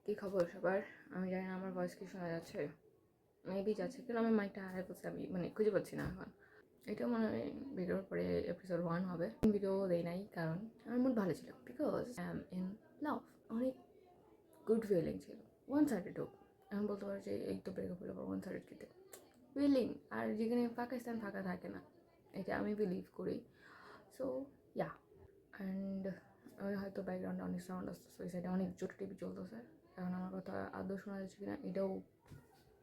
কী খবর সবার? আমি জানি না আমার ভয়েস কি শোনা যাচ্ছে, মেবি যাচ্ছে, কিন্তু আমার মাইকটা হারাই ফেলছে, আমি মানে খুঁজে পাচ্ছি না এখন। এটা মনে হয় ভিডিওর পরে এপিসোড 1 হবে। ভিডিও দেই নাই কারণ আমার মুড ভালো ছিল, because I am in love. অনেক গুড ফিলিং ছিল, ওয়ান সাইডেড হোক। এখন বলতে পারো যে এই তো ব্রেকআপ হলো, ওয়ান সাইডেড কিন্তু ফিলিং। আর যেখানে পাকিস্তান ফাঁকা থাকে না, এটা আমি বিলিভ করি। সো ইয়া, অ্যান্ড আমি হয়তো ব্যাকগ্রাউন্ডে অনেক সাউন্ড আসতেছে, ওই সাইডে অনেক জোর টিভি চলতেছে। এখন আমার কথা আদৌ শোনা যাচ্ছে কিনা এটাও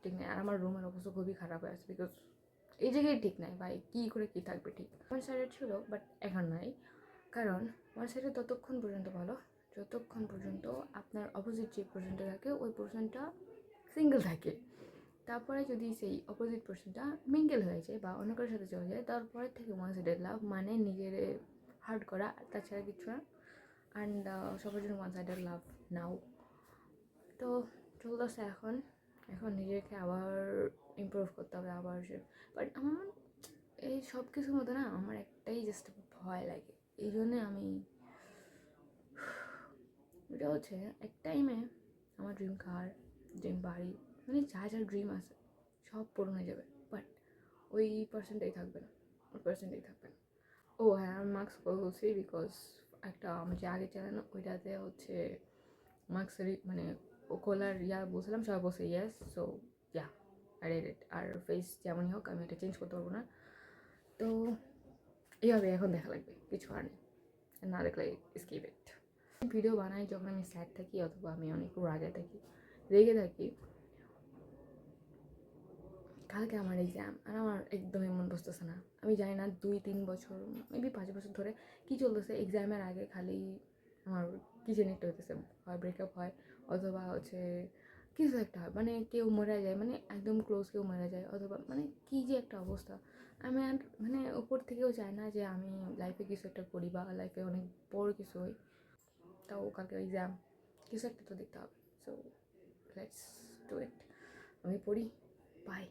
ঠিক নেই। আর আমার রুমের অবস্থা খুবই খারাপ হয়ে আছে, বিকজ এই জায়গায় ঠিক নাই ভাই, কী করে কী থাকবে ঠিক। ওয়ান সাইডেড ছিল বাট এখন নাই, কারণ ওয়ান সাইডেড ততক্ষণ পর্যন্ত ভালো যতক্ষণ পর্যন্ত আপনার অপোজিট যে পার্সনটা থাকে ওই পার্সনটা সিঙ্গেল থাকে। তারপরে যদি সেই অপোজিট পার্সনটা মিঙ্গেল হয়ে যায় বা অন্য কারোর সাথে চলে যায়, তারপরে থেকে ওয়ান সাইডেড লাভ মানে নিজের হার্ট করা, তাছাড়া কিছু না। অ্যান্ড সবার জন্য ওয়ান সাইডেড লাভ নাও তো চলতেছে। এখন এখন নিজেকে আবার ইমপ্রুভ করতে হবে আবার সে। বাট আমার এই সব কিছুর মধ্যে না আমার একটাই জাস্ট ভয় লাগে, এই জন্যে আমি এটা হচ্ছে এক টাইমে আমার ড্রিম কার, ড্রিম বাড়ি, মানে যা যা ড্রিম আছে সব পূরণ হয়ে যাবে, বাট ওই পার্সেন্টটাই থাকবে না, ওই পার্সেন্টটাই থাকবে না। ও হ্যাঁ, আমি মার্কস বলছি বিকজ একটা আমার যে আগে চ্যানেল ওইটাতে হচ্ছে মার্কসের মানে ও খোলার বলছিলাম, সবাই বলছে yes, so yeah I did it. আর ফেস যেমনই হোক আমি এটা চেঞ্জ করতে পারবো না, তো এইভাবে এখন দেখা লাগবে, কিছু আর নেই। না দেখলে স্কিপ ইট। ভিডিও বানাই যখন আমি স্যাড থাকি অথবা আমি অনেক রাগে থাকি, রেগে থাকি। কালকে আমার এক্সাম, আর আমার একদমই মন বসতেছে না। আমি জানি না 2-3 বছর মেবি 5 বছর ধরে কী চলতেছে, এক্সামের আগে খালি আমার কী জানি একটা হইতেছে, হয় ব্রেকআপ হয় অথবা হচ্ছে কিছু একটা হয়, মানে কেউ মরে যায়, মানে একদম ক্লোজ কেউ মারা যায়, অথবা মানে কী যে একটা অবস্থা। আমি আর মানে ওপর থেকেও চাই না যে আমি লাইফে কিছু একটা করি বা লাইফে অনেক বড় কিছু হই। তাও কালকে এক্সাম, কিছু একটা তো দেখতে হবে। So let's do it. আমি পড়ি, বাই।